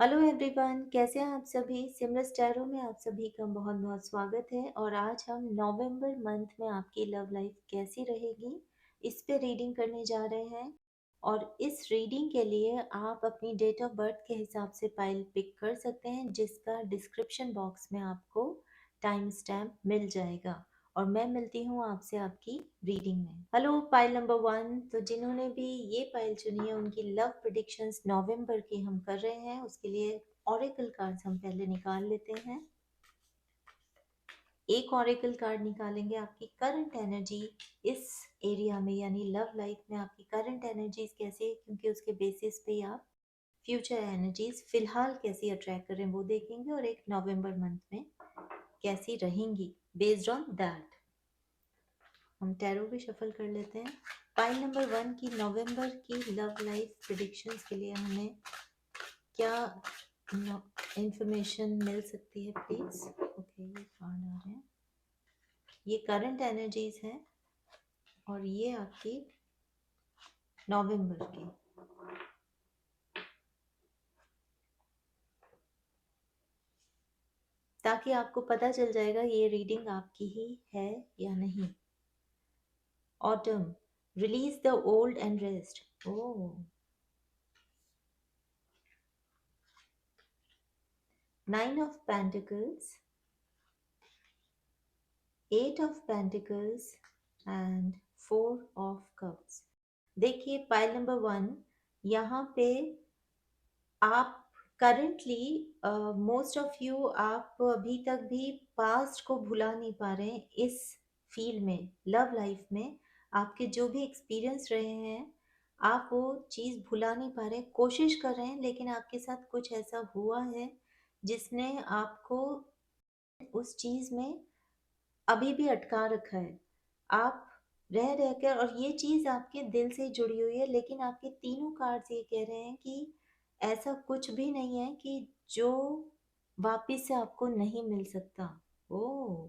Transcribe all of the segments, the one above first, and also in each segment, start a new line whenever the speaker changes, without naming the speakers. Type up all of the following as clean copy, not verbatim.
Hello everyone, कैसे हैं आप सभी। सिमरस टैरो में आप सभी का बहुत बहुत स्वागत है। और आज हम नवंबर मंथ में आपकी लव लाइफ कैसी रहेगी इस पे रीडिंग करने जा रहे हैं। और इस रीडिंग के लिए आप अपनी डेट ऑफ बर्थ के हिसाब से पाइल पिक कर सकते हैं, जिसका डिस्क्रिप्शन बॉक्स में आपको टाइम स्टैम्प मिल जाएगा। और मैं मिलती हूँ आपसे आपकी रीडिंग में। Hello pile number 1। तो जिन्होंने भी ये पाइल चुनी है उनकी लव प्रिडिक्शंस नवंबर की हम कर रहे हैं। उसके लिए ऑरेकल कार्ड्स हम पहले निकाल लेते हैं। एक ऑरेकल कार्ड निकालेंगे आपकी करंट एनर्जी इस एरिया में, यानी लव लाइफ में आपकी करंट एनर्जीज कैसे है, क्योंकि उसके बेसिस पे आप फ्यूचर एनर्जीज फिलहाल कैसी अट्रैक्ट कर रहे हैं वो देखेंगे, और एक नवंबर मंथ में कैसी रहेंगी बेस्ड ऑन दैट। हम टैरो भी शफल कर लेते हैं। पाइल नंबर 1 की नवंबर की लव लाइफ प्रिडिक्शंस के लिए हमें क्या इंफॉर्मेशन मिल सकती है प्लीज। ओके, ये कार्ड आ रहे हैं, ये करंट एनर्जीज हैं और ये आपकी नवंबर की। ताकि आपको पता चल जाएगा ये रीडिंग आपकी ही है या नहीं। Autumn, release the old and rest. Oh, 9 of pentacles, 8 of pentacles and 4 of cups. देखिए पाइल नंबर 1, यहाँ पे आप करेंटली मोस्ट ऑफ यू आप अभी तक भी पास्ट को भुला नहीं पा रहे हैं। इस फील्ड में लव लाइफ में आपके जो भी एक्सपीरियंस रहे हैं आप वो चीज़ भुला नहीं पा रहे हैं। कोशिश कर रहे हैं, लेकिन आपके साथ कुछ ऐसा हुआ है जिसने आपको उस चीज़ में अभी भी अटका रखा है। आप रह रह कर, और ये चीज़ आपके दिल से जुड़ी हुई है, लेकिन आपके तीनों कार्ड्स ये कह रहे हैं कि ऐसा कुछ भी नहीं है कि जो वापिस से आपको नहीं मिल सकता। ओ,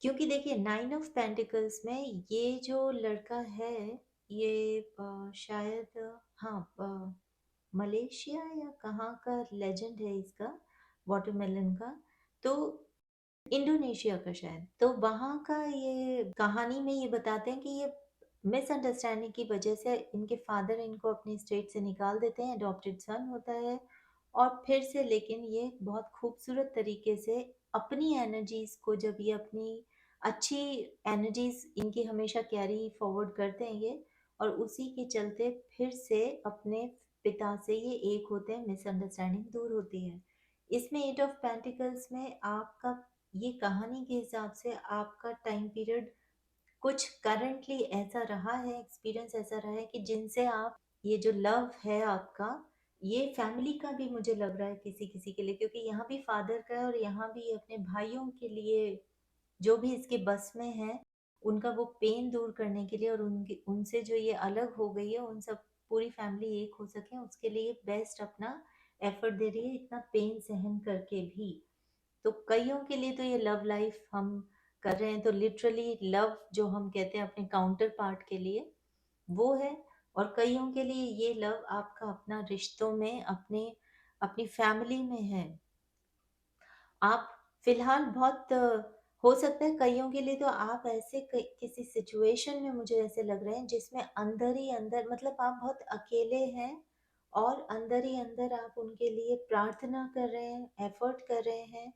क्योंकि देखिए 9 ऑफ पेंटिकल्स में ये जो लड़का है, ये शायद हाँ मलेशिया या कहाँ का लेजेंड है इसका, वाटरमेलन का। तो इंडोनेशिया का शायद। तो वहाँ का ये कहानी में ये बताते हैं कि ये मिसअंडरस्टैंडिंग की वजह से इनके फादर इनको अपनी स्टेट से निकाल देते हैं, अडॉप्टेड सन होता है। और फिर से लेकिन ये बहुत खूबसूरत तरीके से अपनी एनर्जीज को, जब ये अपनी अच्छी एनर्जीज इनकी हमेशा कैरी फॉरवर्ड करते हैं ये, और उसी के चलते फिर से अपने पिता से ये एक होते हैं, मिसअंडरस्टैंडिंग दूर होती है। इसमें 8 ऑफ पेंटिकल्स में आपका ये कहानी के हिसाब से आपका टाइम पीरियड कुछ करंटली ऐसा रहा है, एक्सपीरियंस ऐसा रहा है कि जिनसे आप ये जो लव है आपका, ये फैमिली का भी मुझे लग रहा है किसी किसी के लिए, क्योंकि यहाँ भी फादर का है और यहाँ भी अपने भाइयों के लिए जो भी इसके बस में है उनका वो पेन दूर करने के लिए, और उनके उनसे जो ये अलग हो गई है उन सब पूरी फैमिली एक हो सके उसके लिए बेस्ट अपना एफर्ट दे रही है, इतना पेन सहन करके भी। तो कईयों के लिए तो ये लव लाइफ हम कर रहे हैं, तो लिटरली लव जो हम कहते हैं अपने काउंटर पार्ट के लिए वो है। और कईयों के लिए ये लव आपका अपना रिश्तों में, अपने अपनी फैमिली में है। आप फिलहाल बहुत हो सकता है कईयों के लिए तो आप ऐसे किसी सिचुएशन में, मुझे ऐसे लग रहे हैं जिसमें अंदर ही अंदर, मतलब आप बहुत अकेले हैं और अंदर ही अंदर आप उनके लिए प्रार्थना कर रहे हैं, एफर्ट कर रहे हैं।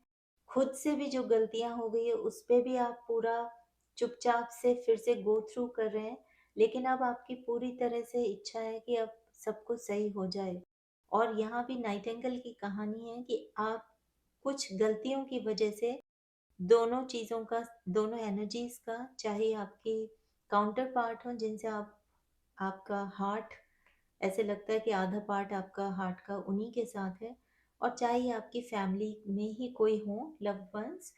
खुद से भी जो गलतियां हो गई है उस पे भी आप पूरा चुपचाप से फिर से गो थ्रू कर रहे हैं। लेकिन अब आपकी पूरी तरह से इच्छा है कि अब सब कुछ सही हो जाए। और यहाँ भी नाइटिंगेल की कहानी है कि आप कुछ गलतियों की वजह से दोनों चीज़ों का, दोनों एनर्जीज का, चाहे आपकी काउंटर पार्ट हो जिनसे आप, आपका हार्ट ऐसे लगता है कि आधा पार्ट आपका हार्ट का उन्हीं के साथ है, और चाहे आपकी फैमिली में ही कोई हो लव्ड वंस,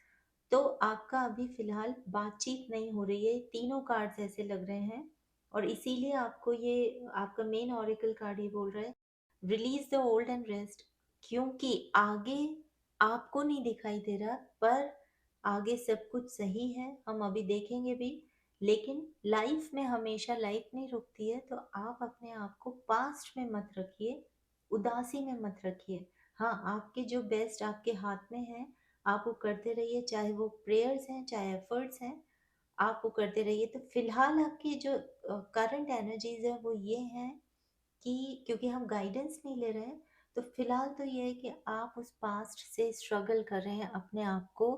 तो आपका अभी फिलहाल बातचीत नहीं हो रही है। तीनों कार्ड्स ऐसे लग रहे हैं, और इसीलिए आपको ये आपका मेन ऑरिकल कार्ड ये बोल रहा है release the old and rest. क्योंकि आगे आपको नहीं दिखाई दे रहा, पर आगे सब कुछ सही है, हम अभी देखेंगे भी। लेकिन लाइफ में हमेशा लाइफ नहीं रुकती है, तो आप अपने आप को पास्ट में मत रखिए, उदासी में मत रखिए। हाँ, आपके जो बेस्ट आपके हाथ में है, आप वो करते रहिए, चाहे वो प्रेयर्स हैं, चाहे एफर्ट्स हैं, आप वो करते रहिए। तो फिलहाल आपकी जो करंट एनर्जीज है वो ये हैं कि क्योंकि हम गाइडेंस नहीं ले रहे हैं, तो फिलहाल तो ये है कि आप उस पास्ट से स्ट्रगल कर रहे हैं अपने आप को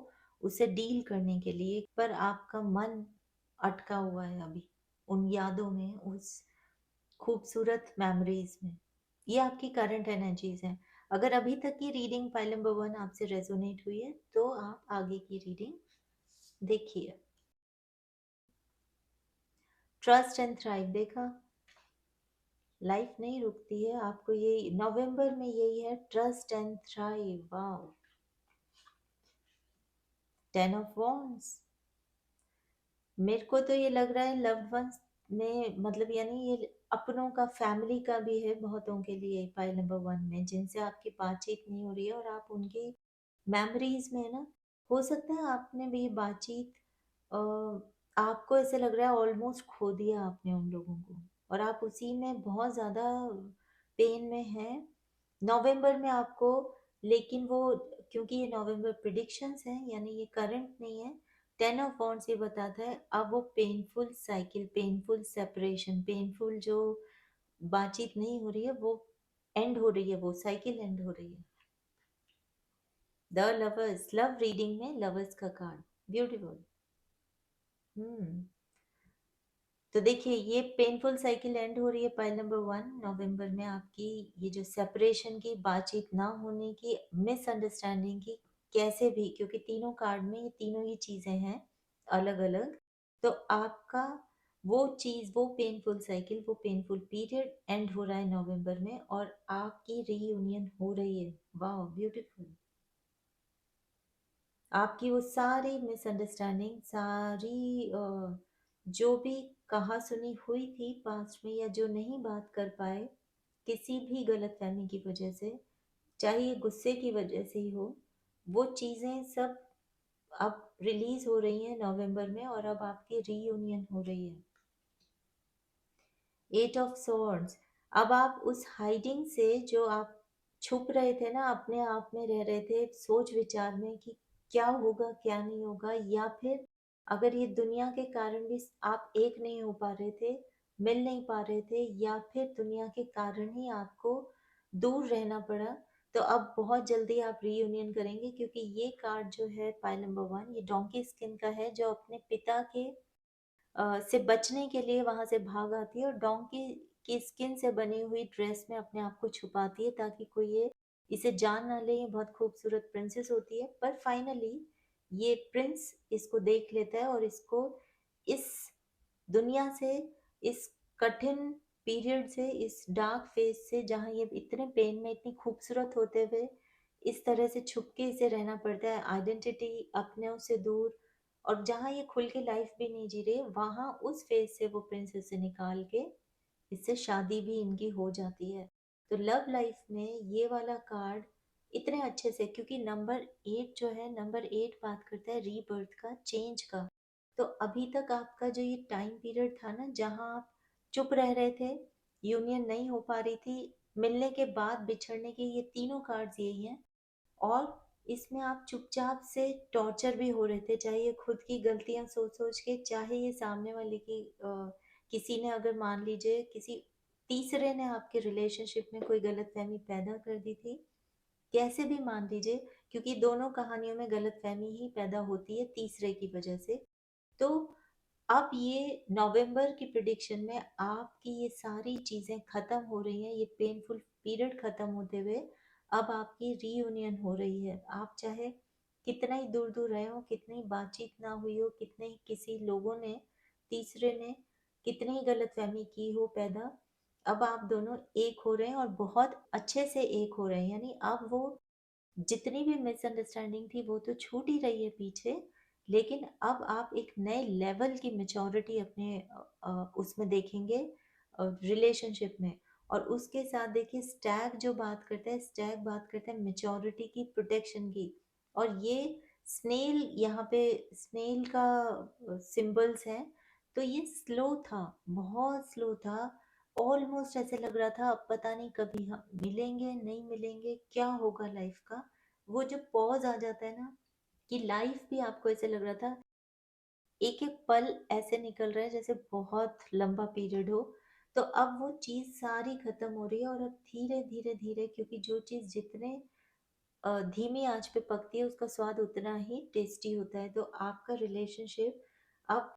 उसे डील करने के लिए, पर आपका मन अटका हुआ है अभी उन यादों में, उस खूबसूरत मेमोरीज में। ये आपकी करंट एनर्जीज हैं। अगर अभी तक की रीडिंग फाइल नंबर 1 आपसे रेजोनेट हुई है तो आप आगे की रीडिंग देखिए। ट्रस्ट एंड थ्राइव देखा, लाइफ नहीं रुकती है, आपको ये नवंबर में यही है, trust and thrive. Wow, 10 of wands. मेरे को तो ये लग रहा है लव्ड वंस में, मतलब यानी ये अपनों का, फैमिली का भी है बहुतों के लिए फाइल नंबर 1 में, जिनसे आपकी बातचीत नहीं हो रही है और आप उनकी मेमोरीज में है ना। हो सकता है आपने भी ये बातचीत, अ, आपको ऐसे लग रहा है ऑलमोस्ट खो दिया आपने उन लोगों को, और आप उसी में बहुत ज़्यादा पेन में हैं नवंबर में आपको। लेकिन वो, क्योंकि ये नवंबर प्रिडिक्शंस हैं यानी ये करंट नहीं है, 10 ऑफ वॉन्ड्स ये बताता है अब वो painful cycle, painful separation, painful जो बातचीत नहीं हो रही है वो एंड हो रही है, वो साइकिल एंड हो रही है। द लवर्स, लव रीडिंग में लवर्स का कार्ड, ब्यूटीफुल। हम्म, तो देखिए ये पेनफुल साइकिल एंड हो रही है पाइल नंबर 1 नवंबर में, आपकी ये जो सेपरेशन की, बातचीत ना होने की, मिसअंडरस्टैंडिंग की, कैसे भी, क्योंकि तीनों कार्ड में ये तीनों ही चीजें हैं अलग अलग। तो आपका वो चीज, वो पेनफुल साइकिल, वो पेनफुल पीरियड एंड हो रहा है नवंबर में, और आपकी रीयूनियन हो रही है। वाह, ब्यूटीफुल। आपकी वो सारी मिसअंडरस्टैंडिंग, सारी जो भी कहा सुनी हुई थी पास्ट में, या जो नहीं बात कर पाए किसी भी गलतफहमी की वजह से, चाहे ये गुस्से की वजह से ही हो, वो चीज़ें सब अब रिलीज हो रही हैं नवंबर में, और अब आपकी रीयूनियन हो रही है। Eight of swords. अब आप उस हाइडिंग से, जो आप छुप रहे थे ना, अपने आप में रह रहे थे सोच विचार में कि क्या होगा क्या नहीं होगा, या फिर अगर ये दुनिया के कारण भी आप एक नहीं हो पा रहे थे, मिल नहीं पा रहे थे, या फिर दुनिया के कारण ही आपको दूर रहना पड़ा, तो अब बहुत जल्दी आप रीयूनियन करेंगे, क्योंकि ये कार्ड जो है पाइल नंबर 1 ये डोंकी स्किन का है, जो अपने पिता के से बचने के लिए वहां से भाग आती है, और डोंकी की स्किन से बनी हुई ड्रेस में अपने आप को छुपाती है ताकि कोई ये इसे जान ना ले। ये बहुत खूबसूरत प्रिंसेस होती है, पर फाइनली ये प्रिंस इसको देख लेता है और इसको इस दुनिया से, इस कठिन पीरियड से, इस डार्क फेज से, जहाँ ये इतने पेन में इतनी खूबसूरत होते हुए इस तरह से छुप के इसे रहना पड़ता है, आइडेंटिटी अपने से दूर, और जहाँ ये खुल के लाइफ भी नहीं जी रही, वहां उस फेज से वो प्रिंसेस से निकाल के इससे शादी भी इनकी हो जाती है। तो लव लाइफ में ये वाला कार्ड इतने अच्छे से, क्योंकि नंबर 8 जो है, नंबर 8 बात करता है रीबर्थ का, चेंज का। तो अभी तक आपका जो ये टाइम पीरियड था ना, जहाँ आप चुप रह रहे थे, यूनियन नहीं हो पा रही थी, मिलने के बाद बिछड़ने के, ये तीनों कार्ड्स यही हैं। और इसमें आप चुपचाप से टॉर्चर भी हो रहे थे, चाहे ये खुद की गलतियां सोच सोच के, चाहे ये सामने वाले की किसी ने, अगर मान लीजिए किसी तीसरे ने आपके रिलेशनशिप में कोई गलतफहमी पैदा कर दी थी, कैसे भी मान लीजिए, क्योंकि दोनों कहानियों में गलतफहमी ही पैदा होती है तीसरे की वजह से। तो अब ये नवंबर की प्रिडिक्शन में आपकी ये सारी चीजें खत्म हो रही हैं, ये पेनफुल पीरियड खत्म होते हुए अब आपकी रीयूनियन हो रही है। आप चाहे कितना ही दूर दूर रहे हो, कितनी बातचीत ना हुई हो, कितने ही किसी लोगों ने, तीसरे ने कितनी ही गलतफहमी की हो पैदा, अब आप दोनों एक हो रहे हैं, और बहुत अच्छे से एक हो रहे हैं। यानी अब वो जितनी भी मिसअंडरस्टैंडिंग थी वो तो छूट ही रही है पीछे, लेकिन अब आप एक नए लेवल की मेच्योरिटी अपने उसमें देखेंगे रिलेशनशिप में। और उसके साथ देखिए स्टैग जो बात करता है, स्टैग बात करता है मेच्योरिटी की, प्रोटेक्शन की। और ये स्नेल, यहाँ पे स्नेल का सिंबल्स है, तो ये स्लो था, बहुत स्लो था। ऑलमोस्ट ऐसे लग रहा था अब पता नहीं कभी हम मिलेंगे नहीं मिलेंगे, क्या होगा लाइफ का। वो जो पॉज आ जाता है ना, कि लाइफ भी आपको ऐसे लग रहा था एक एक पल ऐसे निकल रहा है जैसे बहुत लंबा पीरियड हो। तो अब वो चीज सारी खत्म हो रही है, और अब धीरे धीरे धीरे, क्योंकि जो चीज जितने धीमी आंच पे पकती है उसका स्वाद उतना ही टेस्टी होता है। तो आपका रिलेशनशिप अब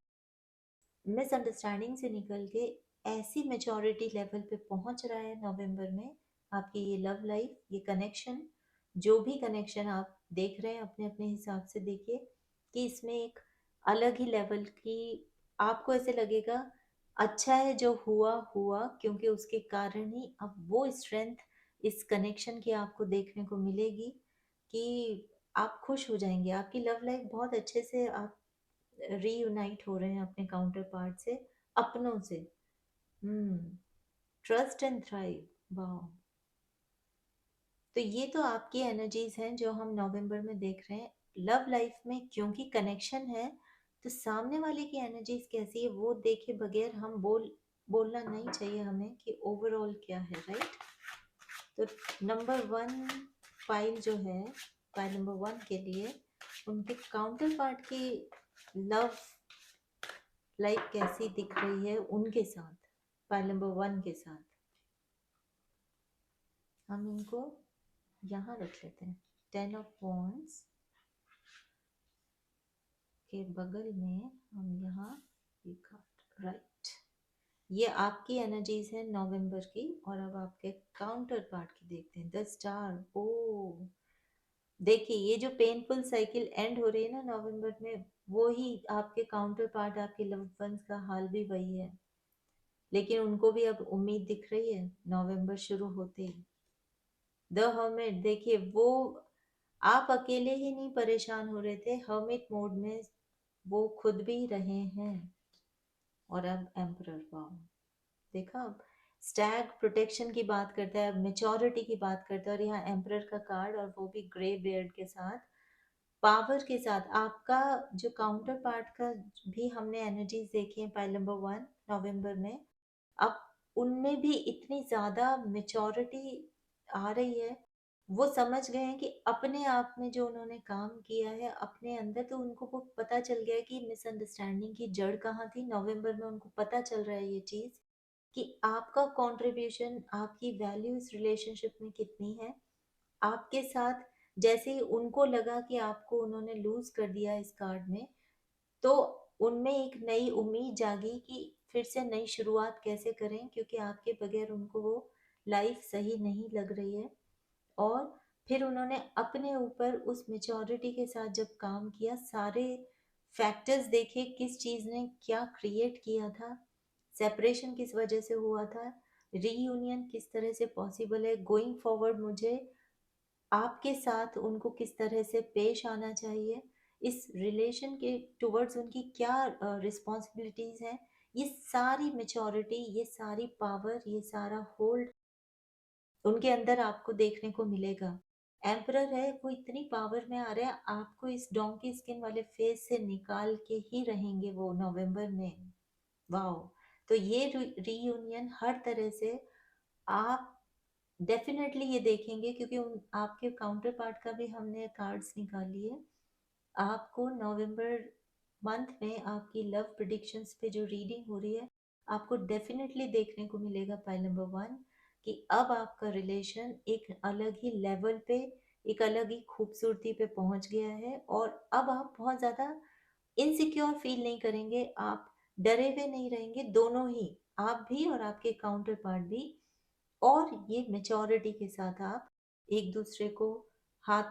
मिसअंडरस्टैंडिंग से निकल के ऐसी मेच्योरिटी लेवल पे पहुंच रहा है नवंबर में। आपकी ये लव लाइफ, ये कनेक्शन, जो भी कनेक्शन आप देख रहे हैं अपने अपने हिसाब से देखिए, कि इसमें एक अलग ही लेवल की आपको ऐसे लगेगा अच्छा है जो हुआ हुआ, क्योंकि उसके कारण ही अब वो स्ट्रेंथ इस कनेक्शन की आपको देखने को मिलेगी कि आप खुश हो जाएंगे। आपकी लव लाइफ बहुत अच्छे से आप रीयूनाइट हो रहे हैं अपने काउंटर पार्ट से, अपनों से। ट्रस्ट एंड थ्राइव, वाह। तो ये तो आपकी एनर्जीज हैं जो हम नवंबर में देख रहे हैं लव लाइफ में, क्योंकि कनेक्शन है। तो सामने वाले की एनर्जीज कैसी है वो देखे बगैर हम बोलना नहीं चाहिए हमें कि ओवरऑल क्या है, राइट। तो नंबर वन फाइल जो है, फाइल नंबर वन के लिए उनके काउंटर पार्ट की लव लाइफ कैसी दिख रही है उनके साथ, फाइल नंबर वन के साथ। हम इनको यहाँ रख लेते हैं, 10 ऑफ वॉन्ड्स के बगल में हम यहाँ ये कार्ड, राइट। ये आपकी एनर्जीज है नवंबर की। और अब आपके काउंटर पार्ट की देखते हैं, द स्टार। ओ, देखिए ये जो पेनफुल साइकिल एंड हो रही है ना नवंबर में, वो ही आपके काउंटर पार्ट, आपके लव्ड वंस का हाल भी वही है। लेकिन उनको भी अब उम्मीद दिख रही है नवंबर शुरू होते ही। द हर्मिट, देखिए वो आप अकेले ही नहीं परेशान हो रहे थे, हर्मिट मोड में वो खुद भी रहे हैं। और अब एम्परर, वाओ। देखा, अब स्टैग प्रोटेक्शन की बात करता है, अब मेचोरिटी की बात करता है, और यहाँ एम्परर का कार्ड, और वो भी ग्रे बियर्ड के साथ, पावर के साथ। आपका जो काउंटर पार्ट का भी हमने एनर्जीज देखी है पाइल नंबर वन नवंबर में, अब उनमें भी इतनी ज्यादा मेचोरिटी आ रही है। वो समझ गए हैं कि अपने आप में जो उन्होंने काम किया है अपने अंदर, तो उनको वो पता चल गया है कि मिसअंडरस्टैंडिंग की जड़ कहाँ थी। नवंबर में उनको पता चल रहा है ये चीज कि आपका कंट्रीब्यूशन, आपकी वैल्यू इस रिलेशनशिप में कितनी है। आपके साथ जैसे ही उनको लगा कि आपको उन्होंने लूज कर दिया इस कार्ड में, तो उनमें एक नई उम्मीद जागी कि फिर से नई शुरुआत कैसे करें, क्योंकि आपके बगैर उनको वो लाइफ सही नहीं लग रही है। और फिर उन्होंने अपने ऊपर उस मेचोरिटी के साथ जब काम किया, सारे फैक्टर्स देखे किस चीज ने क्या क्रिएट किया था, सेपरेशन किस वजह से हुआ था, रीयूनियन किस तरह से पॉसिबल है, गोइंग फॉरवर्ड मुझे आपके साथ उनको किस तरह से पेश आना चाहिए, इस रिलेशन के टुवर्ड्स उनकी क्या रिस्पॉन्सिबिलिटीज हैं। ये सारी मेचोरिटी, ये सारी पावर, ये सारा होल्ड उनके अंदर आपको देखने को मिलेगा। एम्परर है, वो इतनी पावर में आ रहे हैं, आपको इस डोंकी स्किन वाले फेस से निकाल के ही रहेंगे वो नवंबर में। वाओ। तो ये रीयूनियन हर तरह से आप डेफिनेटली ये देखेंगे, क्योंकि आपके काउंटर पार्ट का भी हमने कार्ड्स निकाल लिए। आपको नवंबर मंथ में आपकी लव प्रिडिक्शंस पे जो रीडिंग हो रही है, आपको डेफिनेटली देखने को मिलेगा पाइल नंबर वन कि अब आपका रिलेशन एक अलग ही लेवल पे, एक अलग ही खूबसूरती पे पहुंच गया है। और अब आप बहुत ज़्यादा इनसिक्योर फील नहीं करेंगे, आप डरे हुए नहीं रहेंगे, दोनों ही, आप भी और आपके काउंटर पार्ट भी। और ये मेचोरिटी के साथ आप एक दूसरे को हाथ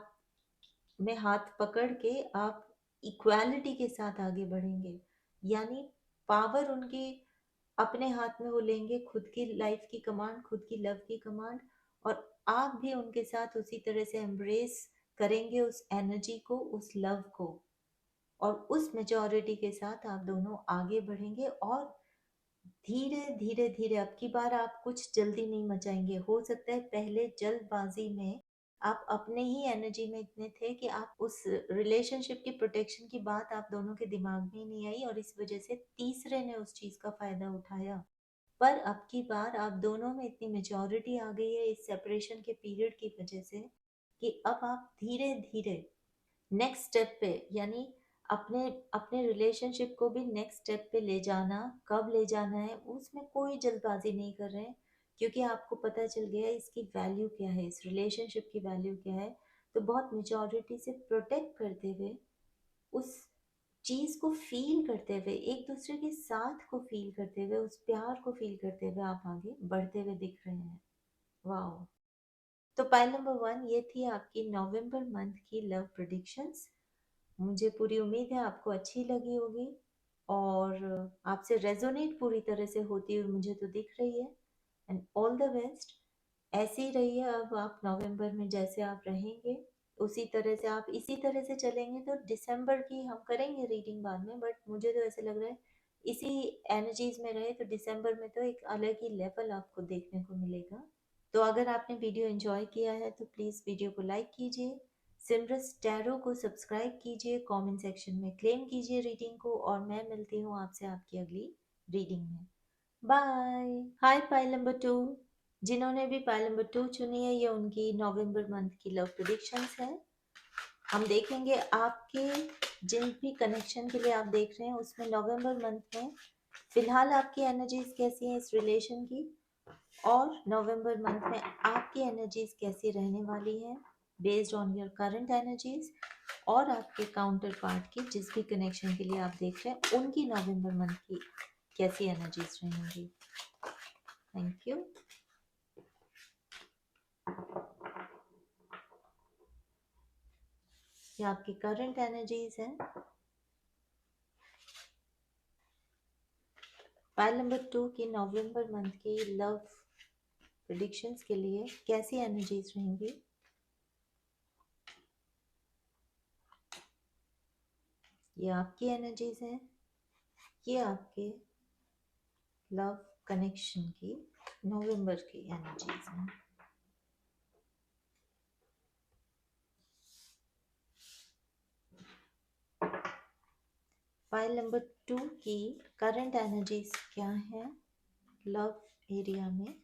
में हाथ पकड़ के आप इक्वालिटी के साथ आगे बढ़ेंगे। यानी पावर उनकी अपने हाथ में वो लेंगे, खुद की लाइफ की कमांड, खुद की लव की कमांड। और आप भी उनके साथ उसी तरह से एम्ब्रेस करेंगे उस एनर्जी को, उस लव को। और उस मेजोरिटी के साथ आप दोनों आगे बढ़ेंगे। और धीरे धीरे धीरे, अब की बार आप कुछ जल्दी नहीं मचाएंगे। हो सकता है पहले जल्दबाजी में आप अपने ही एनर्जी में इतने थे कि आप उस रिलेशनशिप की प्रोटेक्शन की बात आप दोनों के दिमाग में ही नहीं आई, और इस वजह से तीसरे ने उस चीज का फायदा उठाया। पर अब की बार आप दोनों में इतनी मेच्योरिटी आ गई है इस सेपरेशन के पीरियड की वजह से कि अब आप धीरे धीरे नेक्स्ट स्टेप पे, यानी अपने अपने रिलेशनशिप को भी नेक्स्ट स्टेप पे ले जाना, कब ले जाना है उसमें कोई जल्दबाजी नहीं कर रहे हैं, क्योंकि आपको पता चल गया है इसकी वैल्यू क्या है, इस रिलेशनशिप की वैल्यू क्या है। तो बहुत मेच्योरिटी से प्रोटेक्ट करते हुए, उस चीज को फील करते हुए, एक दूसरे के साथ को फील करते हुए, उस प्यार को फील करते हुए आप आगे बढ़ते हुए दिख रहे हैं। वाह। तो पाइल नंबर 1 ये थी आपकी नवंबर मंथ की लव प्रेडिक्शंस। मुझे पूरी उम्मीद है आपको अच्छी लगी होगी और आपसे रेजोनेट पूरी तरह से होती हुई मुझे तो दिख रही है। And all the best. ऐसे ही रहिए, अब आप नवंबर में जैसे आप रहेंगे उसी तरह से, आप इसी तरह से चलेंगे तो दिसंबर की हम करेंगे रीडिंग बाद में, बट मुझे तो ऐसे लग रहा है इसी एनर्जीज में रहे तो दिसंबर में तो एक अलग ही लेवल आपको देखने को मिलेगा। तो अगर आपने वीडियो एंजॉय किया है तो प्लीज़ वीडियो को लाइक कीजिए, सिमरस टैरो को सब्सक्राइब कीजिए, कमेंट सेक्शन में क्लेम कीजिए रीडिंग को, और मैं मिलती हूँ आपसे आपकी अगली रीडिंग में। बाय। हाय पाइल नंबर 2, जिन्होंने भी पाइल नंबर 2 चुनी है ये उनकी नवंबर मंथ की लव प्रेडिक्शंस है। हम देखेंगे आपके जिन भी कनेक्शन के लिए आप देख रहे हैं उसमें नवंबर मंथ में फिलहाल आपकी एनर्जीज कैसी हैं इस रिलेशन की, और नवंबर मंथ में आपकी एनर्जीज कैसी रहने वाली है based on your current energies, और आपके काउंटर पार्ट की जिस भी कनेक्शन के लिए आप देख रहे हैं उनकी नवंबर मंथ की कैसी एनर्जीज रहेंगी। Thank you. ये आपकी करंट एनर्जीज हैं। फाइल नंबर 2 की नवंबर मंथ की लव प्रेडिक्शंस के लिए कैसी एनर्जीज रहेंगी। ये आपकी एनर्जीज हैं, ये आपके लव कनेक्शन की नवंबर की एनर्जीज हैं। फाइल नंबर 2 की करंट एनर्जीज क्या है लव एरिया में,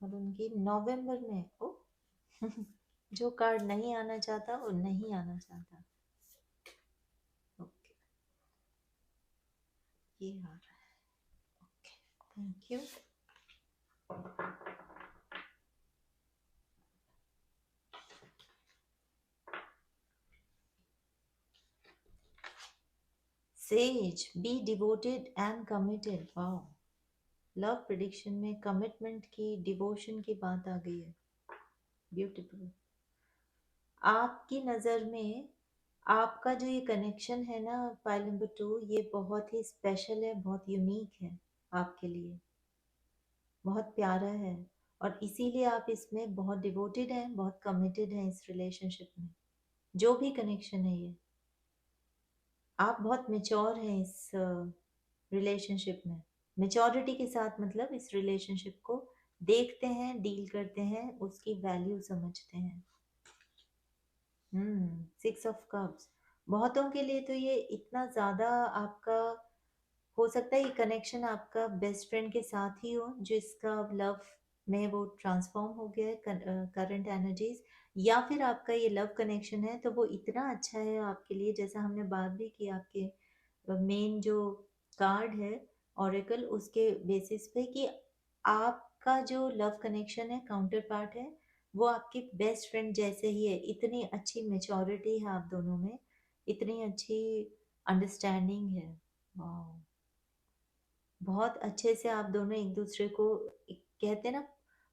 और उनकी नवंबर में। ओ जो कार्ड नहीं आना चाहता वो नहीं आना चाहता। ओके, ये आ रहा है। Okay, thank you. Says, be devoted and committed. Wow, love prediction में कमिटमेंट की, डिवोशन की बात आ गई है। ब्यूटीफुल। आपकी नज़र में आपका जो ये कनेक्शन है ना फाइल नंबर 2, ये बहुत ही स्पेशल है, बहुत यूनिक है आपके लिए, बहुत प्यारा है, और इसीलिए आप इसमें बहुत डिवोटेड हैं, बहुत कमिटेड हैं इस रिलेशनशिप में। जो भी कनेक्शन है ये, आप बहुत मेच्योर हैं इस रिलेशनशिप में। मेच्योरिटी के साथ मतलब इस रिलेशनशिप को देखते हैं, डील करते हैं, उसकी वैल्यू समझते हैं। 6 ऑफ कप्स, बहुतों के लिए तो ये इतना ज़्यादा आपका हो सकता है, ये कनेक्शन आपका बेस्ट फ्रेंड के साथ ही हो जिसका लव में वो ट्रांसफॉर्म हो गया है करंट एनर्जीज, या फिर आपका ये लव कनेक्शन है तो वो इतना अच्छा है आपके लिए, जैसा हमने बात भी की आपके मेन जो कार्ड है ऑरेकल उसके बेसिस पे, कि आपका जो लव कनेक्शन है काउंटर पार्ट है वो आपके बेस्ट फ्रेंड जैसे ही है। इतनी अच्छी मेच्योरिटी है आप दोनों में, इतनी अच्छी अंडरस्टैंडिंग है। वाह, बहुत अच्छे से आप दोनों एक दूसरे को कहते हैं ना,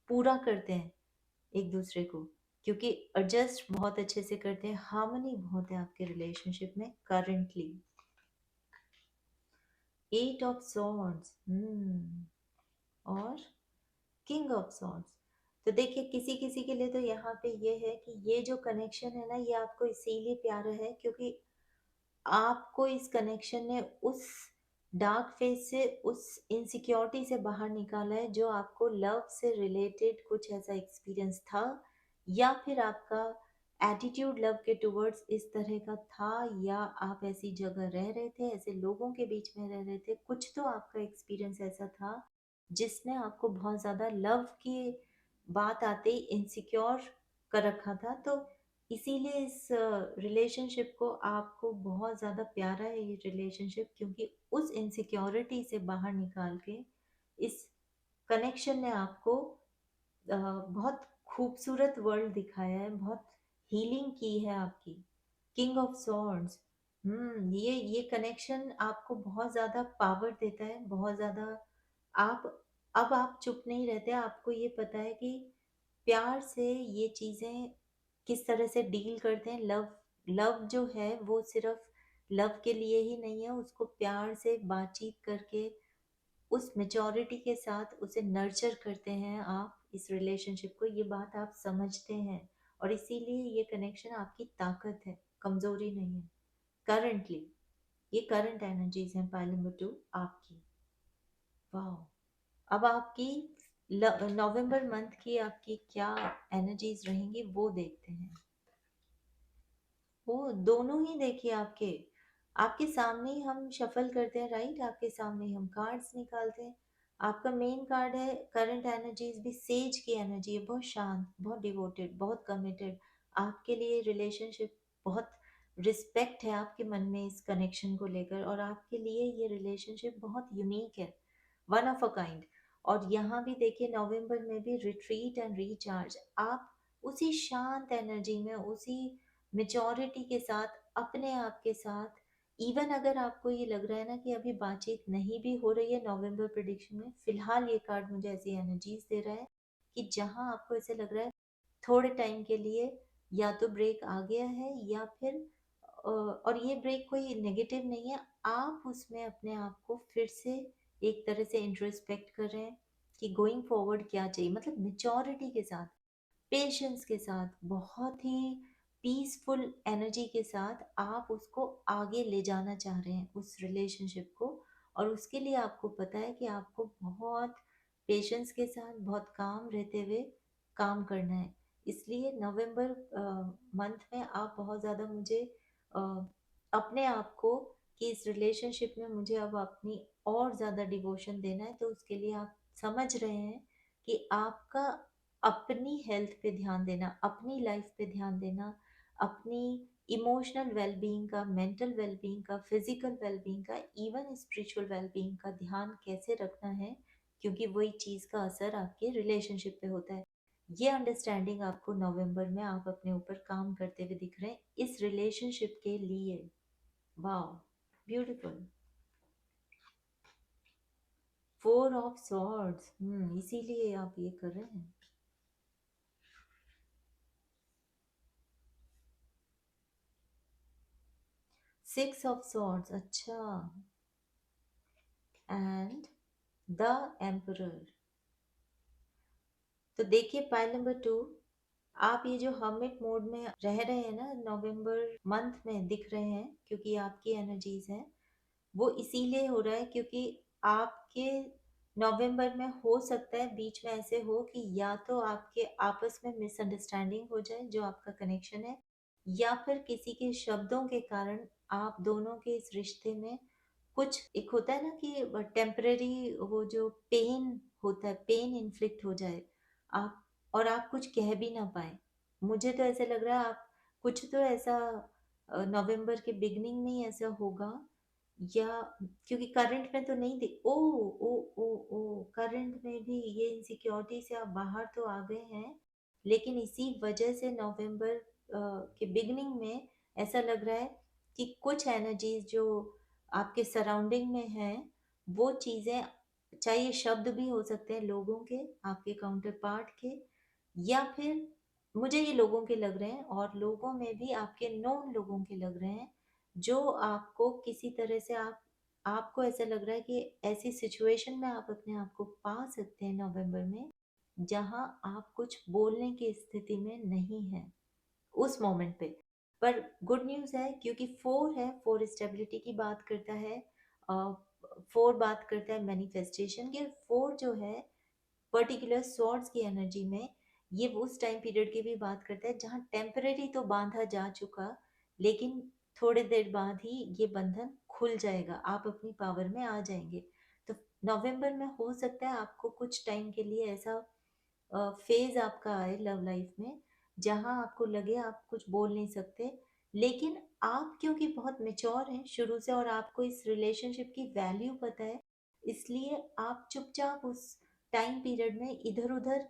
पूरा करते हैं एक दूसरे को, क्योंकि एडजस्ट बहुत अच्छे से करते हैं, हार्मनी बहुत है आपके रिलेशनशिप में करंटली। 8 ऑफ सॉर्ड्स और किंग ऑफ सॉर्ड्स। तो देखिए किसी किसी के लिए तो यहाँ पे ये है कि ये जो कनेक्शन है ना ये आपको इसीलिए प्यारा है क्योंकि आपको इस कनेक्शन ने उस डार्क फेज से, उस इनसिक्योरिटी से बाहर निकाला है जो आपको लव से रिलेटेड कुछ ऐसा एक्सपीरियंस था, या फिर आपका एटीट्यूड लव के टुवर्ड्स इस तरह का था, या आप ऐसी जगह रह रहे थे, ऐसे लोगों के बीच में रह रहे थे, कुछ तो आपका एक्सपीरियंस ऐसा था जिसने आपको बहुत ज़्यादा लव की बात आते ही इनसिक्योर कर रखा था। तो इसीलिए इस रिलेशनशिप को आपको बहुत ज़्यादा प्यारा है ये रिलेशनशिप, क्योंकि उस इनसिक्योरिटी से बाहर निकाल के इस कनेक्शन ने आपको बहुत खूबसूरत वर्ल्ड दिखाया है, बहुत हीलिंग की है आपकी। किंग ऑफ सॉर्ड्स, ये कनेक्शन आपको बहुत ज्यादा पावर देता है, बहुत ज्यादा। आप अब आप चुप नहीं रहते, आपको ये पता है कि प्यार से ये चीजें किस तरह से डील करते हैं। लव लव जो है वो सिर्फ लव के लिए ही नहीं है, उसको प्यार से बातचीत करके उस मेचोरिटी के साथ उसे नर्चर करते हैं आप इस रिलेशनशिप को, ये बात आप समझते हैं। और इसीलिए ये कनेक्शन आपकी ताकत है, कमजोरी नहीं है। करंटली ये करंट एनर्जीज हैं पाइल नंबर 2 आपकी। वाह। अब आपकी नवंबर मंथ की आपकी क्या एनर्जीज रहेंगी वो देखते हैं। वो दोनों ही देखिए, आपके आपके सामने ही हम शफल करते हैं, राइट, आपके सामने ही हम कार्ड्स निकालते हैं। आपका मेन कार्ड है करंट एनर्जीज भी सेज की एनर्जी है, बहुत शांत, बहुत डिवोटेड, बहुत कमिटेड। आपके लिए रिलेशनशिप बहुत रिस्पेक्ट है आपके मन में इस कनेक्शन को लेकर, और आपके लिए ये रिलेशनशिप बहुत यूनिक है, वन ऑफ अ काइंड। और यहाँ भी देखिए नवंबर में भी रिट्रीट एंड रिचार्ज, आप उसी शांत एनर्जी में, उसी मेचोरिटी के साथ, अपने आप के साथ। इवन अगर आपको ये लग रहा है ना कि अभी बातचीत नहीं भी हो रही है नवंबर प्रिडिक्शन में, फिलहाल ये कार्ड मुझे ऐसी एनर्जीज दे रहा है कि जहां आपको ऐसे लग रहा है थोड़े टाइम के लिए या तो ब्रेक आ गया है, या फिर और ये ब्रेक कोई नेगेटिव नहीं है, आप उसमें अपने आप को फिर से एक तरह से इंट्रोस्पेक्ट कर रहे हैं कि गोइंग फॉरवर्ड क्या चाहिए, मतलब मेचोरिटी के साथ, पेशेंस के साथ, बहुत ही पीसफुल एनर्जी के साथ आप उसको आगे ले जाना चाह रहे हैं उस रिलेशनशिप को। और उसके लिए आपको पता है कि आपको बहुत पेशेंस के साथ, बहुत काम रहते हुए काम करना है। इसलिए नवंबर मंथ में आप बहुत ज़्यादा मुझे अ, अपने आप को कि इस रिलेशनशिप में मुझे अब अपनी और ज़्यादा डिवोशन देना है, तो उसके लिए आप समझ रहे हैं कि आपका अपनी हेल्थ पे ध्यान देना, अपनी लाइफ पे ध्यान देना, अपनी इमोशनल वेलबींग का, मेंटल वेलबींग का, फिजिकल वेलबींग का, इवन स्पिरिचुअल वेलबींग का ध्यान कैसे रखना है, क्योंकि वही चीज़ का असर आपके रिलेशनशिप पे होता है। ये अंडरस्टैंडिंग आपको नवंबर में आप अपने ऊपर काम करते हुए दिख रहे हैं इस रिलेशनशिप के लिए। वाह, ब्यूटीफुल। फोर ऑफ सॉर्ड्स, इसीलिए आप ये कर रहे हैं। सिक्स ऑफ सॉर्ड्स, अच्छा, एंड द एम्परर। तो देखिए पाइल नंबर 2, आप ये जो हर्मिट मोड में रह रहे हैं ना नवंबर मंथ में दिख रहे हैं, क्योंकि आपकी एनर्जीज हैं, वो इसीलिए हो रहा है क्योंकि आपके नवंबर में हो सकता है बीच में ऐसे हो कि या तो आपके आपस में मिसअंडरस्टैंडिंग हो जाए जो आपका कनेक्शन है, या फिर किसी के शब्दों के कारण आप दोनों के इस रिश्ते में कुछ, एक होता है ना कि टेम्पररी वो जो पेन होता है, पेन इन्फ्लिक्ट हो जाए आप, और आप कुछ कह भी ना पाए। मुझे तो ऐसे लग रहा है आप कुछ तो ऐसा नवंबर के बिगनिंग में ही ऐसा होगा, या क्योंकि करंट में तो नहीं दिख, ओ करंट में भी ये इनसिक्योरिटी से आप बाहर तो आ गए हैं, लेकिन इसी वजह से नवंबर के बिगनिंग में ऐसा लग रहा है कि कुछ एनर्जीज जो आपके सराउंडिंग में है, वो चीजें, चाहे ये शब्द भी हो सकते हैं लोगों के, आपके काउंटर पार्ट के, या फिर मुझे ये लोगों के लग रहे हैं, और लोगों में भी आपके नोन लोगों के लग रहे हैं, जो आपको किसी तरह से आपको ऐसा लग रहा है कि ऐसी सिचुएशन में आप अपने आप को पा सकते हैं नवंबर में, जहां आप कुछ बोलने की स्थिति में नहीं है उस मोमेंट पे। पर गुड न्यूज़ है क्योंकि फोर है, फोर स्टेबिलिटी की बात करता है, फोर बात करता है मैनिफेस्टेशन की, फोर जो है पर्टिकुलर स्वॉर्ड्स की एनर्जी में, ये वो उस टाइम पीरियड की भी बात करता है जहाँ टेम्पररी तो बांधा जा चुका, लेकिन थोड़े देर बाद ही ये बंधन खुल जाएगा, आप अपनी पावर में आ जाएंगे। तो नवंबर में हो सकता है आपको कुछ टाइम के लिए ऐसा फेज आपका आए लव लाइफ में जहां आपको लगे आप कुछ बोल नहीं सकते, लेकिन आप क्योंकि बहुत मेच्योर हैं शुरू से और आपको इस रिलेशनशिप की वैल्यू पता है, इसलिए आप चुपचाप उस टाइम पीरियड में इधर उधर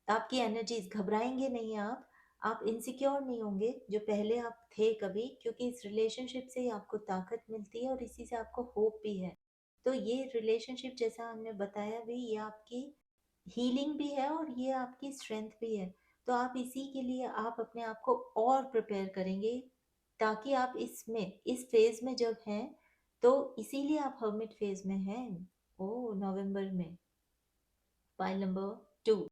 आपकी एनर्जीज घबराएंगे नहीं, आप इनसिक्योर नहीं होंगे जो पहले आप थे कभी, क्योंकि इस रिलेशनशिप से ही आपको ताकत मिलती है और इसी से आपको होप भी है। तो ये रिलेशनशिप जैसा हमने बताया भी, ये आपकी हीलिंग भी है और ये आपकी स्ट्रेंथ भी है। तो आप इसी के लिए आप अपने आप को और प्रिपेयर करेंगे ताकि आप इसमें इस फेज में जब हैं, तो इसीलिए आप हर्मिट फेज में हैं। ओ नवंबर में पाइल नंबर 2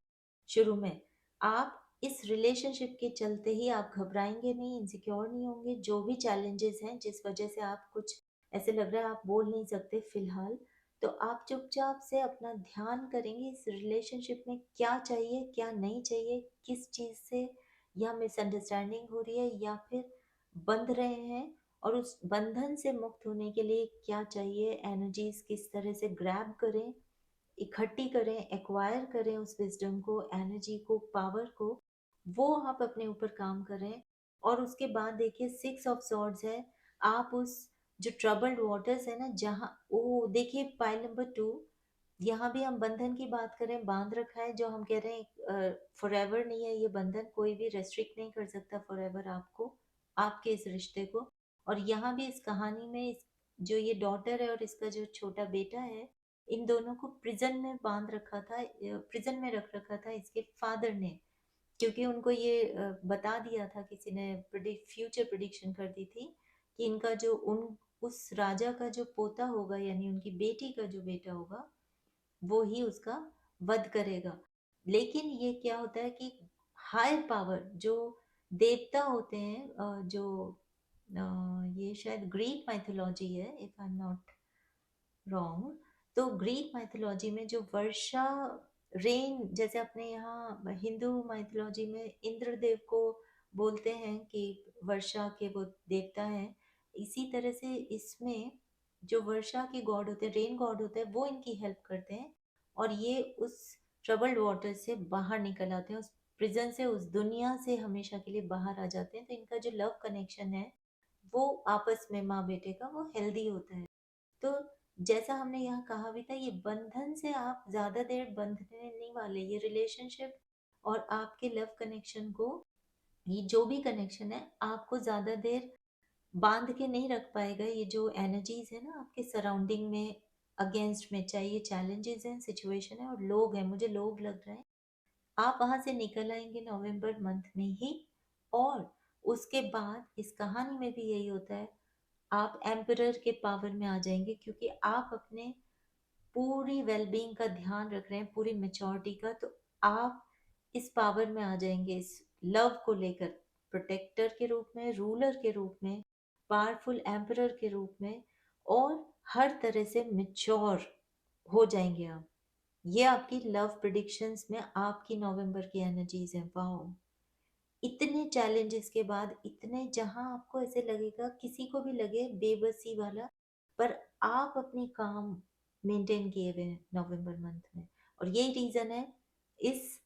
शुरू में आप इस रिलेशनशिप के चलते ही आप घबराएंगे नहीं, इनसिक्योर नहीं होंगे। जो भी चैलेंजेस हैं जिस वजह से आप कुछ ऐसे लग रहा है आप बोल नहीं सकते फिलहाल, तो आप चुपचाप से अपना ध्यान करेंगे इस रिलेशनशिप में क्या चाहिए क्या नहीं चाहिए, किस चीज़ से या मिसअंडरस्टैंडिंग हो रही है या फिर बंध रहे हैं, और उस बंधन से मुक्त होने के लिए क्या चाहिए, एनर्जीज किस तरह से ग्रैब करें, इकट्ठी करें, एक्वायर करें उस विजडम को, एनर्जी को, पावर को, वो आप अपने ऊपर काम करें। और उसके बाद देखिए 6 ऑफ सॉर्ड्स है, आप उस जो ट्रबल्ड वाटर्स है ना, जहाँ वो देखिए पाइल नंबर 2, यहाँ भी हम बंधन की बात करें, बांध रखा है जो हम कह रहे हैं फॉर एवर नहीं है ये बंधन, कोई भी रेस्ट्रिक्ट नहीं कर सकता फॉर एवर आपको, आपके इस रिश्ते को। और यहाँ भी इस कहानी में जो ये डॉटर है और इसका जो छोटा बेटा है, इन दोनों को प्रिजन में बांध रखा था, प्रिजन में रख रखा था इसके फादर ने, क्योंकि उनको ये बता दिया था, किसी ने फ्यूचर प्रिडिक्शन कर दी थी कि इनका जो उन उस राजा का जो पोता होगा यानी उनकी बेटी का जो बेटा होगा वो ही उसका वध करेगा। लेकिन ये क्या होता है कि हायर पावर जो देवता होते हैं, ये शायद ग्रीक माइथोलॉजी है if I am not wrong, तो ग्रीक माइथोलॉजी में जो वर्षा रेन, जैसे अपने यहाँ हिंदू माइथोलॉजी में इंद्रदेव को बोलते हैं कि वर्षा के वो देवता हैं, इसी तरह से इसमें जो वर्षा के गॉड होते हैं, रेन गॉड होते हैं, वो इनकी हेल्प करते हैं और ये उस ट्रबल्ड वाटर से बाहर निकल आते हैं, उस प्रिजन से, उस दुनिया से हमेशा के लिए बाहर आ जाते हैं। तो इनका जो लव कनेक्शन है वो आपस में माँ बेटे का वो हेल्दी होता है। तो जैसा हमने यहाँ कहा भी था, ये बंधन से आप ज्यादा देर बंधने नहीं वाले, ये रिलेशनशिप और आपके लव कनेक्शन को, ये जो भी कनेक्शन है आपको ज्यादा देर बांध के नहीं रख पाएगा। ये जो एनर्जीज है ना आपके सराउंडिंग में, अगेंस्ट में, चाहे ये चैलेंजेस हैं, सिचुएशन है और लोग हैं, मुझे लोग लग रहे हैं, आप वहां से निकल आएंगे नवंबर मंथ में ही। और उसके बाद इस कहानी में भी यही होता है, आप एम्परर के पावर में आ जाएंगे क्योंकि आप अपने पूरी वेलबींग का ध्यान रख रहे हैं, पूरी मेच्योरिटी का, तो आप इस पावर में आ जाएंगे इस लव को लेकर, प्रोटेक्टर के रूप में, रूलर के रूप में, पावरफुल एम्परर के रूप में, और हर तरह से मेच्योर हो जाएंगे आप। ये आपकी लव प्रिडिक्शंस में आपकी नवंबर की एनर्जीज हैं। वाओ, इतने चैलेंजेस के बाद, इतने जहां आपको ऐसे लगेगा, किसी को भी लगे बेबसी वाला, पर आप अपनी काम मेंटेन किए हुए हैं नवंबर मंथ में। और यही रीजन है, इस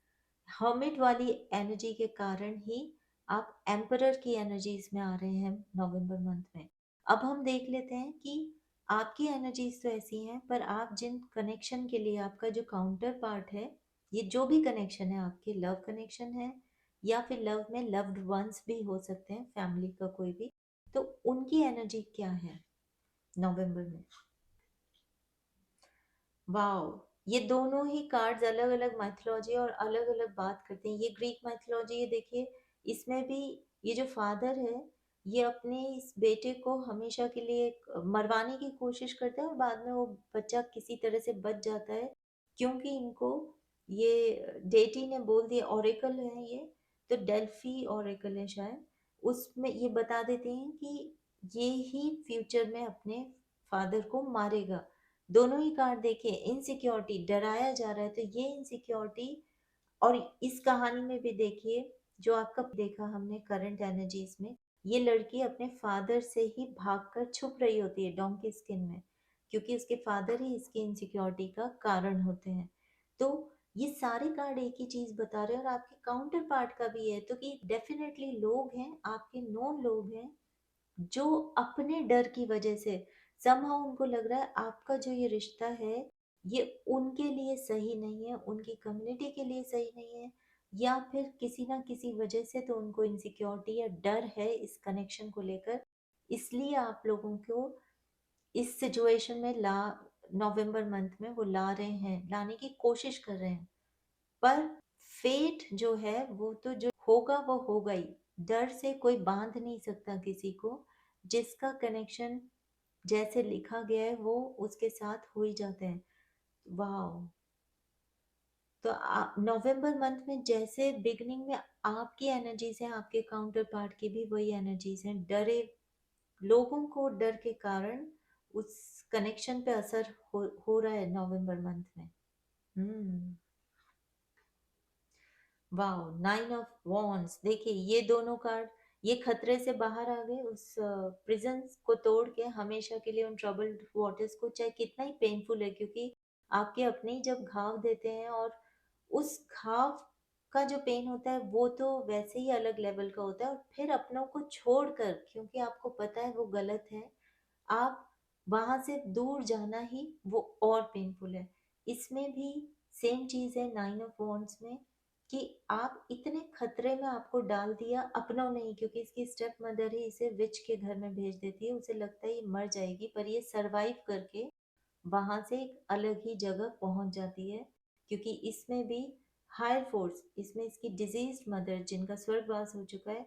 हर्मिट वाली एनर्जी के कारण ही आप एम्परर की एनर्जीज में आ रहे हैं नवंबर मंथ में। अब हम देख लेते हैं कि आपकी एनर्जीज तो ऐसी हैं, पर आप जिन कनेक्शन के लिए आपका जो काउंटर पार्ट है, ये जो भी कनेक्शन है आपके, लव कनेक्शन है या फिर लव में लव्ड वंस भी हो सकते हैं, फैमिली का कोई भी, तो उनकी एनर्जी क्या है नवंबर में। वाओ, ये दोनों ही कार्ड्स अलग अलग मैथोलॉजी और अलग अलग बात करते हैं। ये ग्रीक मैथोलॉजी, ये देखिए, इसमें भी ये जो फादर है, ये अपने इस बेटे को हमेशा के लिए मरवाने की कोशिश करता है और बाद में वो बच्चा किसी तरह से बच जाता है, क्योंकि इनको ये डेटी ने बोल दिया, ओरेकल है ये, तो डेल्फी ओरेकल है शायद, उसमें ये बता देते हैं कि ये ही फ्यूचर में अपने फादर को मारेगा। दोनों ही कार्ड देखिए, इनसिक्योरिटी, डराया जा रहा है, तो ये इनसिक्योरिटी और इस कहानी में भी देखिए, जो आपका देखा हमने करंट एनर्जीज में, ये लड़की अपने फादर से ही भागकर छुप रही होती है डोंकी स्किन में, क्योंकि उसके फादर ही इसकी इनसिक्योरिटी का कारण होते हैं। तो ये सारे कार्ड एक ही चीज बता रहे हैं, और आपके काउंटर पार्ट का भी है, तो कि डेफिनेटली लोग हैं, आपके नोन लोग हैं, जो अपने डर की वजह से समहाउ उनको लग रहा है आपका जो ये रिश्ता है, ये उनके लिए सही नहीं है, उनकी कम्युनिटी के लिए सही नहीं है, या फिर किसी ना किसी वजह से तो उनको इनसिक्योरिटी या डर है इस कनेक्शन को लेकर, इसलिए आप लोगों को इस सिचुएशन में ला नवंबर मंथ में वो ला रहे हैं, लाने की कोशिश कर रहे हैं। पर फेट जो है वो तो जो होगा वो होगा ही। डर से कोई बांध नहीं सकता किसी को, जिसका कनेक्शन जैसे लिखा गया है वो उसके साथ हो ही जाते हैं। वाह। तो नवंबर मंथ में जैसे बिगनिंग में आपकी एनर्जीज हैं, आपके काउंटर पार्ट की भी वही एनर्जीज हैं। डरे लोगों को डर के कारण उस कनेक्शन पे असर हो रहा है नवंबर मंथ में। Hmm. Wow, nine of wands. देखिए ये दोनों कार्ड, ये खतरे से बाहर आ गए, उस प्रिजन को तोड़ के हमेशा के लिए उन ट्रबल्ड वाटर्स को, चाहे कितना ही पेनफुल है, क्योंकि आपके अपने ही जब घाव देते हैं, और उस घाव का जो पेन होता है वो तो वैसे ही अलग लेवल का होता है, और फिर अपनों को छोड़कर, क्योंकि आपको पता है वो गलत है, आप वहां से दूर जाना ही वो और पेनफुल है। इसमें भी सेम चीज है नाइन ऑफ वॉन्ड्स में, कि आप इतने खतरे में आपको डाल दिया अपनों ने ही, क्योंकि इसकी स्टेप मदर ही इसे विच के घर में भेज देती है, उसे लगता है ये मर जाएगी, पर ये सरवाइव करके वहां से एक अलग ही जगह पहुंच जाती है। क्योंकि इसमें भी हायर फोर्स, इसमें इसकी डिजीज मदर जिनका स्वर्गवास हो चुका है,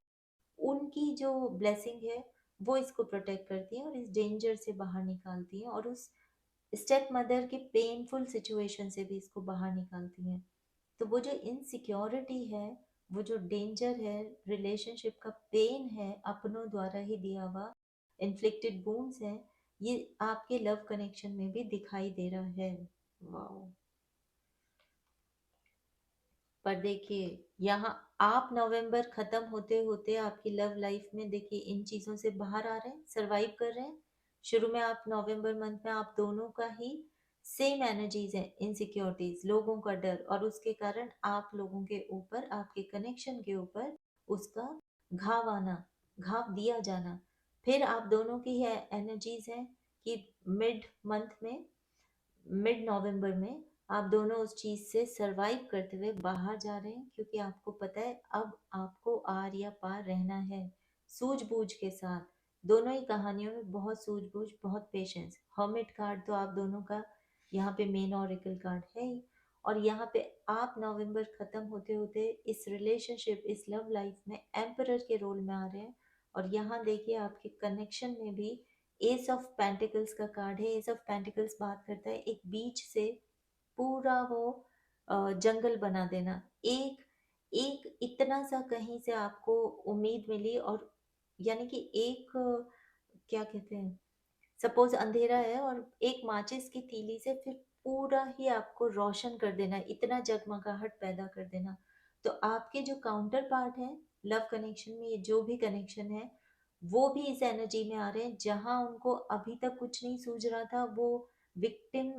उनकी जो ब्लेसिंग है वो इसको प्रोटेक्ट करती है और इस डेंजर से बाहर निकालती है, और उस स्टेप मदर के पेनफुल सिचुएशन से भी इसको बाहर निकालती है। तो वो जो इनसिक्योरिटी है, वो जो डेंजर है, रिलेशनशिप का पेन है, अपनों द्वारा ही दिया हुआ इन्फ्लिक्टेड वुंड्स है, ये आपके लव कनेक्शन में भी दिखाई दे रहा है। वाओ। पर देखिए, यहाँ आप नवंबर खत्म होते होते आपकी लव लाइफ में देखिए इन चीजों से बाहर आ रहे हैं, सरवाइव कर रहे हैं। शुरू में आप नवंबर मंथ में आप दोनों का ही सेम एनर्जीज है, इनसिक्योरिटीज, लोगों का डर, और उसके कारण आप लोगों के ऊपर, आपके कनेक्शन के ऊपर उसका घाव आना, घाव दिया जाना। फिर आप दोनों की है एनर्जीज है कि मिड मंथ में, मिड नवंबर में आप दोनों उस चीज से सरवाइव करते हुए बाहर जा रहे हैं, क्योंकि आपको पता है अब आपको आर या पार रहना है, सूझबूझ के साथ। दोनों ही कहानियों में बहुत सूझबूझ, बहुत पेशेंस। हर्मिट कार्ड तो आप दोनों का यहाँ पे मेन ऑरिकल कार्ड है ही, और यहाँ पे आप नवंबर खत्म होते होते इस रिलेशनशिप, इस लव लाइफ में एम्परर के रोल में आ रहे हैं। और यहाँ देखिए आपके कनेक्शन में भी एस ऑफ पेंटिकल्स का कार्ड है। एस ऑफ पेंटिकल्स बात करता है एक बीच से पूरा वो जंगल बना देना, एक एक इतना सा कहीं से आपको उम्मीद मिली, और यानी कि एक क्या कहते हैं, सपोज अंधेरा है और एक माचिस की तीली से फिर पूरा ही आपको रोशन कर देना, इतना जगमगाहट पैदा कर देना। तो आपके जो काउंटर पार्ट है लव कनेक्शन में, ये जो भी कनेक्शन है, वो भी इस एनर्जी में आ रहे हैं, जहां उनको अभी तक कुछ नहीं सूझ रहा था, वो विक्टिम,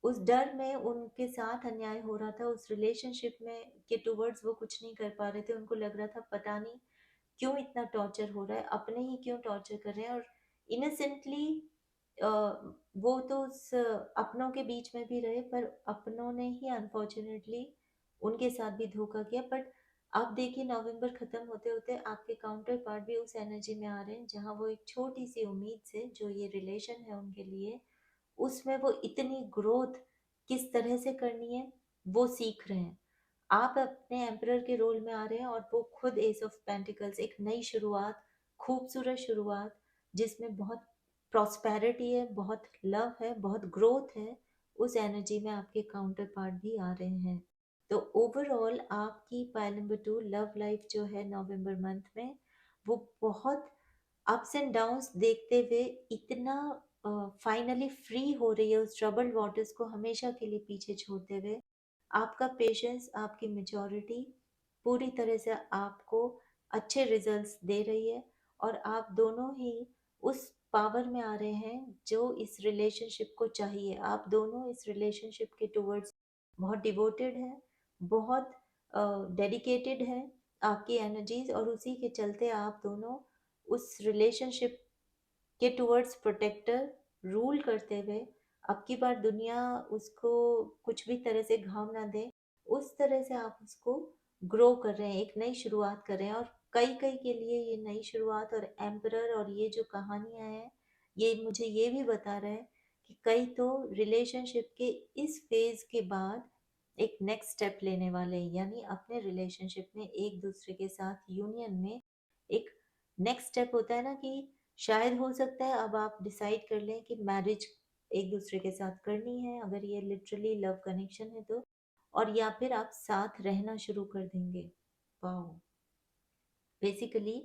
उस डर में उनके साथ अन्याय हो रहा था, उस रिलेशनशिप में के टूवर्ड्स वो कुछ नहीं कर पा रहे थे, उनको लग रहा था पता नहीं क्यों इतना टॉर्चर हो रहा है, अपने ही क्यों टॉर्चर कर रहे हैं, और इनोसेंटली वो तो उस अपनों के बीच में भी रहे, पर अपनों ने ही अनफॉर्चुनेटली उनके साथ भी धोखा किया। बट अब देखिए नवंबर खत्म होते होते आपके काउंटर पार्ट भी उस एनर्जी में आ रहे हैं, जहां वो एक छोटी सी उम्मीद से जो ये रिलेशन है उनके लिए, उसमें वो इतनी ग्रोथ किस तरह से करनी है वो सीख रहे हैं। आप अपने एम्परर के रोल में आ रहे हैं, और वो खुद एस ऑफ पेंटिकल्स, एक नई शुरुआत, खूबसूरत शुरुआत, जिसमें बहुत प्रॉस्पेरिटी है, बहुत लव है, बहुत ग्रोथ है, उस एनर्जी में आपके काउंटर पार्ट भी आ रहे हैं। तो ओवरऑल आपकी पाइल नंबर 2 लव लाइफ जो है नवंबर मंथ में, वो बहुत अप्स एंड डाउन्स देखते हुए इतना फाइनली फ्री हो रही है उस ट्रबल्ड वाटर्स को हमेशा के लिए पीछे छोड़ते हुए, आपका पेशेंस, आपकी मैच्योरिटी पूरी तरह से आपको अच्छे रिजल्ट्स दे रही है, और आप दोनों ही उस पावर में आ रहे हैं जो इस रिलेशनशिप को चाहिए। आप दोनों इस रिलेशनशिप के टुवर्ड्स बहुत डिवोटेड हैं, बहुत डेडिकेटेड हैं आपकी एनर्जीज, और उसी के चलते आप दोनों उस रिलेशनशिप के टुवर्ड्स प्रोटेक्टर रूल करते हुए, अब की बार दुनिया उसको कुछ भी तरह से घाव ना दे, उस तरह से आप उसको ग्रो कर रहे हैं, एक नई शुरुआत कर रहे हैं। और कई कई के लिए ये नई शुरुआत और एम्परर और ये जो कहानियां हैं, ये मुझे ये भी बता रहा है कि कई तो रिलेशनशिप के इस फेज के बाद एक नेक्स्ट स्टेप लेने वाले हैं, यानी अपने रिलेशनशिप में एक दूसरे के साथ यूनियन में एक नेक्स्ट स्टेप होता है ना, कि शायद हो सकता है अब आप डिसाइड कर लें कि मैरिज एक दूसरे के साथ करनी है, अगर ये लिटरली लव कनेक्शन है तो, और या फिर आप साथ रहना शुरू कर देंगे। वाओ। बेसिकली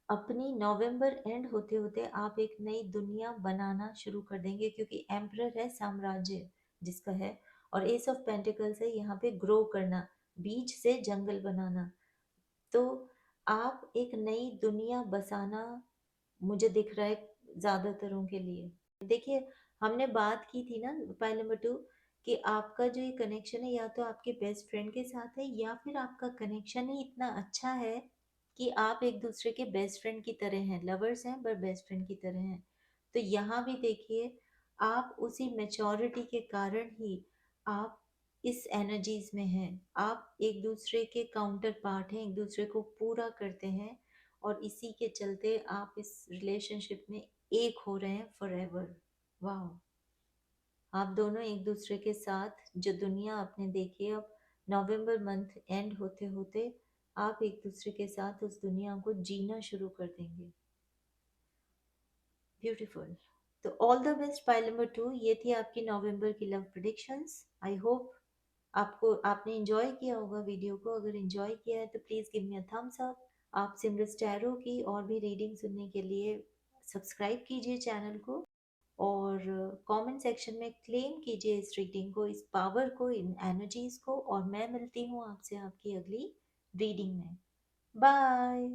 अपनी नवंबर एंड होते होते आप एक नई दुनिया बनाना शुरू कर देंगे, क्योंकि एम्परर है साम्राज्य जिसका है, और एस ऑफ पेंटिकल्स है यहाँ पे ग्रो करना, बीज से जंगल बनाना। तो आप एक नई दुनिया बसाना मुझे दिख रहा है ज्यादातरों के लिए। देखिए, हमने बात की थी ना पाइल नंबर 2, कि आपका जो ये कनेक्शन है या तो आपके बेस्ट फ्रेंड के साथ है, या फिर आपका कनेक्शन ही इतना अच्छा है कि आप एक दूसरे के बेस्ट फ्रेंड की तरह हैं, लवर्स हैं पर बेस्ट फ्रेंड की तरह हैं। तो यहाँ भी देखिए, आप उसी मेचोरिटी के कारण ही आप इस एनर्जीज में हैं, आप एक दूसरे के काउंटर पार्ट हैं, एक दूसरे को पूरा करते हैं, और इसी के चलते आप इस रिलेशनशिप में एक हो रहे हैं फॉर एवर। वाह। आप दोनों एक दूसरे के साथ जो दुनिया आपने देखी, अब नवंबर मंथ एंड होते होते आप एक दूसरे के साथ उस दुनिया को जीना शुरू कर देंगे। ब्यूटीफुल। तो all the best pile number 2, ये थी आपकी नवंबर की लव प्रिडिक्शंस। आई होप आपको आपने एंजॉय किया होगा वीडियो को। अगर एंजॉय किया है तो please give me a thumbs up. आप सिमरन टैरो की और भी रीडिंग सुनने के लिए सब्सक्राइब कीजिए चैनल को, और कमेंट सेक्शन में क्लेम कीजिए इस रीडिंग को, इस पावर को, इन एनर्जीज को, और मैं मिलती हूँ आपसे आपकी अगली रीडिंग में। बाय।